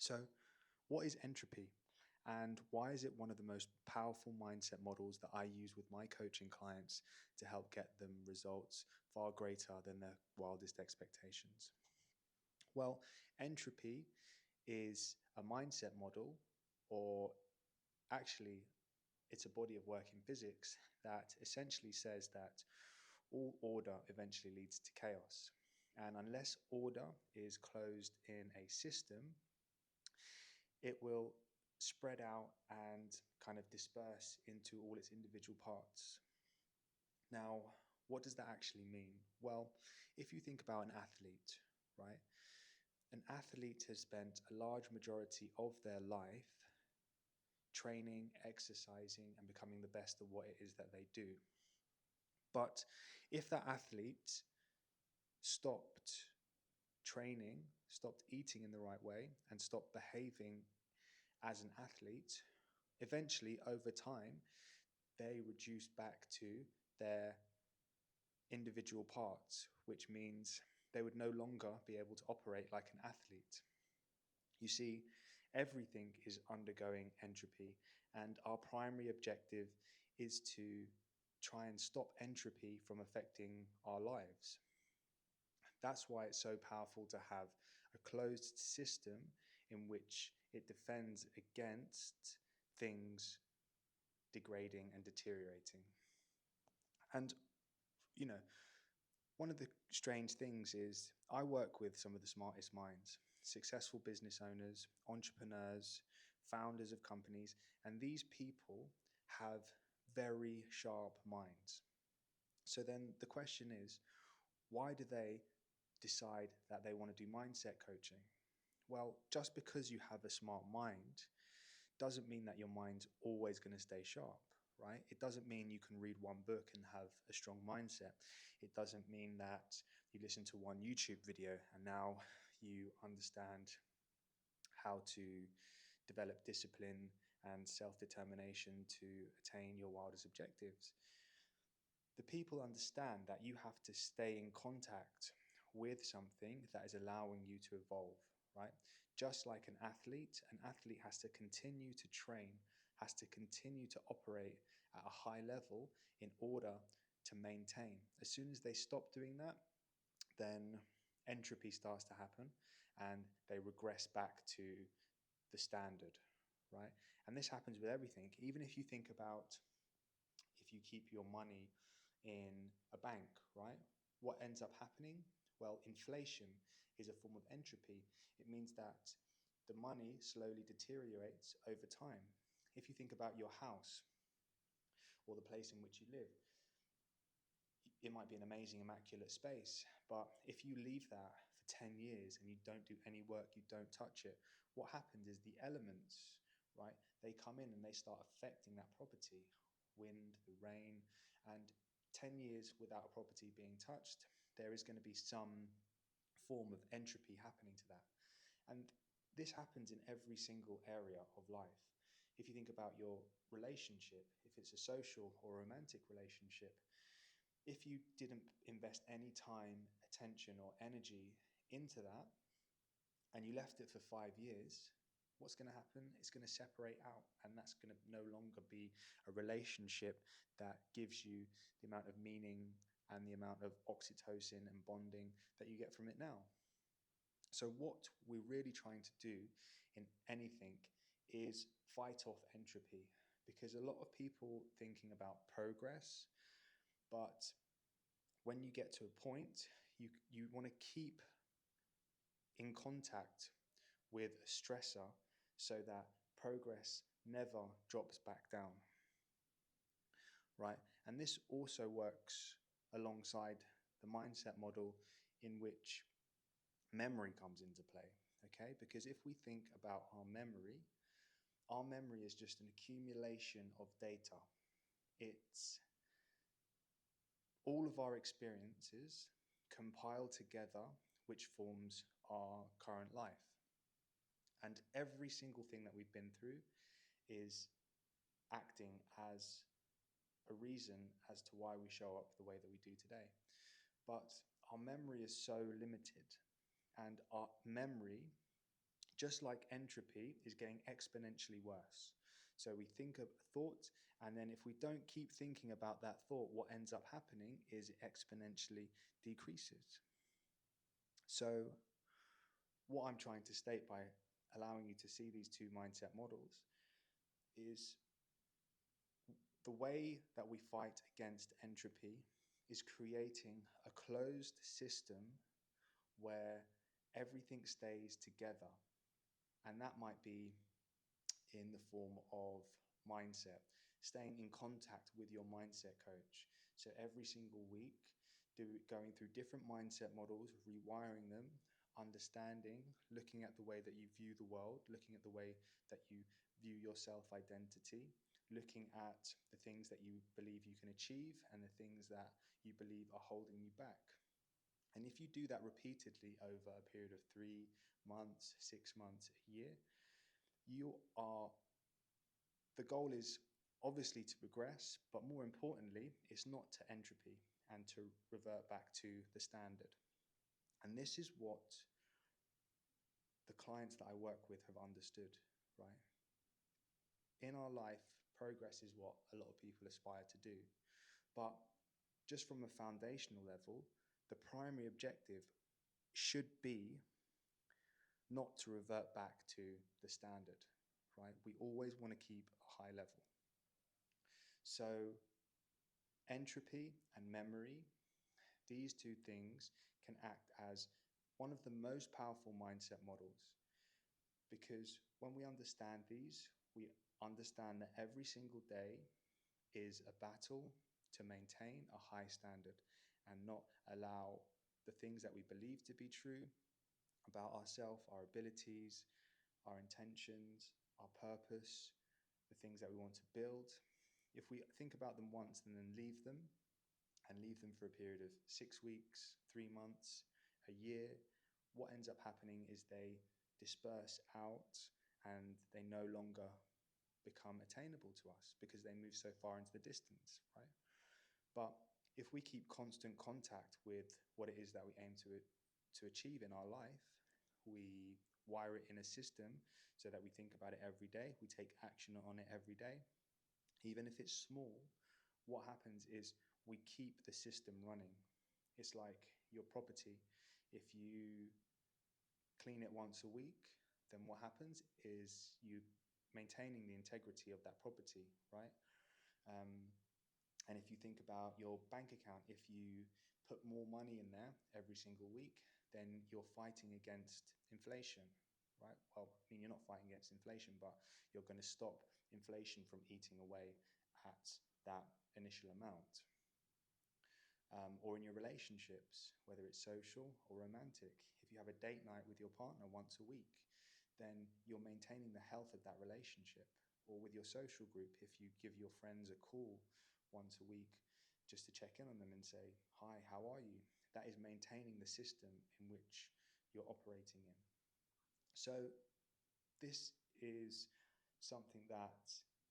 So, what is entropy? And why is it one of the most powerful mindset models that I use with my coaching clients to help get them results far greater than their wildest expectations? Well, entropy is a mindset model, or actually, it's a body of work in physics that essentially says that all order eventually leads to chaos. And unless order is closed in a system, it will spread out and kind of disperse into all its individual parts. Now, what does that actually mean? Well, if you think about an athlete, right? An athlete has spent a large majority of their life training, exercising, and becoming the best of what it is that they do. But if that athlete stopped training, stopped eating in the right way, and stopped behaving as an athlete, eventually over time, they reduce back to their individual parts, which means they would no longer be able to operate like an athlete. You see, everything is undergoing entropy, and our primary objective is to try and stop entropy from affecting our lives. That's why it's so powerful to have a closed system in which it defends against things degrading and deteriorating. And, you know, one of the strange things is I work with some of the smartest minds, successful business owners, entrepreneurs, founders of companies, and these people have very sharp minds. So then the question is, why do they decide that they want to do mindset coaching? Well, just because you have a smart mind doesn't mean that your mind's always going to stay sharp, right? It doesn't mean you can read one book and have a strong mindset. It doesn't mean that you listen to one YouTube video and now you understand how to develop discipline and self-determination to attain your wildest objectives. The people understand that you have to stay in contact with something that is allowing you to evolve, right? Just like an athlete has to continue to train, has to continue to operate at a high level in order to maintain. As soon as they stop doing that, then entropy starts to happen and they regress back to the standard, right? And this happens with everything. Even if you think about if you keep your money in a bank, right? What ends up happening? Well, inflation is a form of entropy. It means that the money slowly deteriorates over time. If you think about your house or the place in which you live, it might be an amazing, immaculate space, but if you leave that for 10 years and you don't do any work, you don't touch it, what happens is the elements, right, they come in and they start affecting that property, wind, the rain, and 10 years without a property being touched, there is going to be some form of entropy happening to that. And this happens in every single area of life. If you think about your relationship, if it's a social or romantic relationship, if you didn't invest any time, attention, or energy into that, and you left it for 5 years, what's going to happen? It's going to separate out, and that's going to no longer be a relationship that gives you the amount of meaning and the amount of oxytocin and bonding that you get from it now. So what we're really trying to do in anything is fight off entropy, because a lot of people thinking about progress, but when you get to a point, you want to keep in contact with a stressor so that progress never drops back down, right? And this also works alongside the mindset model in which memory comes into play, okay? Because if we think about our memory is just an accumulation of data. It's all of our experiences compiled together, which forms our current life. And every single thing that we've been through is acting as a reason as to why we show up the way that we do today. But our memory is so limited, and our memory just like entropy is getting exponentially worse. So we think of a thought, and then if we don't keep thinking about that thought, what ends up happening is it exponentially decreases. So what I'm trying to state by allowing you to see these two mindset models is the way that we fight against entropy is creating a closed system where everything stays together. And that might be in the form of mindset, staying in contact with your mindset coach. So every single week, going through different mindset models, rewiring them, understanding, looking at the way that you view the world, looking at the way that you view your self-identity, looking at the things that you believe you can achieve and the things that you believe are holding you back. And if you do that repeatedly over a period of 3 months, 6 months, a year, you are, the goal is obviously to progress, but more importantly, it's not to entropy and to revert back to the standard. And this is what the clients that I work with have understood, right? In our life, progress is what a lot of people aspire to do. But just from a foundational level, the primary objective should be not to revert back to the standard, right? We always want to keep a high level. So entropy and memory, these two things can act as one of the most powerful mindset models, because when we understand these, we understand that every single day is a battle to maintain a high standard and not allow the things that we believe to be true about ourselves, our abilities, our intentions, our purpose, the things that we want to build. If we think about them once and then leave them, and leave them for a period of 6 weeks, 3 months, a year, what ends up happening is they disperse out and they no longer become attainable to us because they move so far into the distance, right? But if we keep constant contact with what it is that we aim to achieve in our life, we wire it in a system so that we think about it every day, we take action on it every day, even if it's small, what happens is we keep the system running. It's like your property. If you clean it once a week, then what happens is you maintaining the integrity of that property, right? And if you think about your bank account, if you put more money in there every single week, then you're fighting against inflation, right? Well, I mean, you're not fighting against inflation, but you're going to stop inflation from eating away at that initial amount. Or in your relationships, whether it's social or romantic. If you have a date night with your partner once a week, then you're maintaining the health of that relationship. Or with your social group, if you give your friends a call once a week just to check in on them and say, hi, how are you? That is maintaining the system in which you're operating in. So this is something that,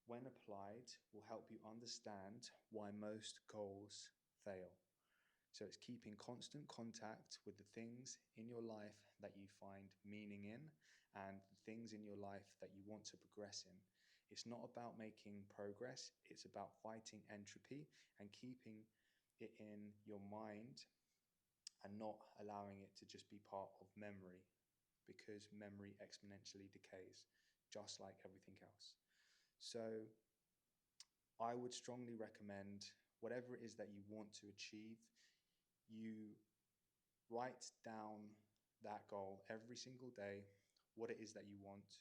when applied, will help you understand why most goals fail. So it's keeping constant contact with the things in your life that you find meaning in and the things in your life that you want to progress in. It's not about making progress, it's about fighting entropy and keeping it in your mind and not allowing it to just be part of memory, because memory exponentially decays, just like everything else. So I would strongly recommend, whatever it is that you want to achieve, you write down that goal every single day, what it is that you want,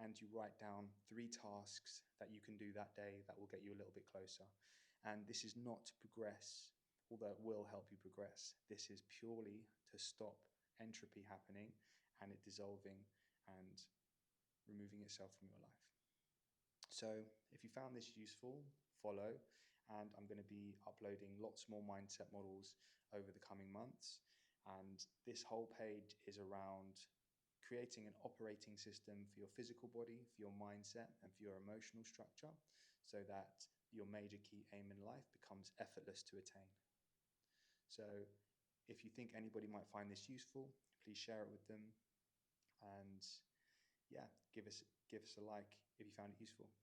and you write down 3 tasks that you can do that day that will get you a little bit closer. And this is not to progress, although it will help you progress. This is purely to stop entropy happening and it dissolving and removing itself from your life. So if you found this useful, follow, and I'm going to be uploading lots more mindset models over the coming months. And this whole page is around creating an operating system for your physical body, for your mindset, and for your emotional structure, so that your major key aim in life becomes effortless to attain. So if you think anybody might find this useful, please share it with them. And yeah, give us a like if you found it useful.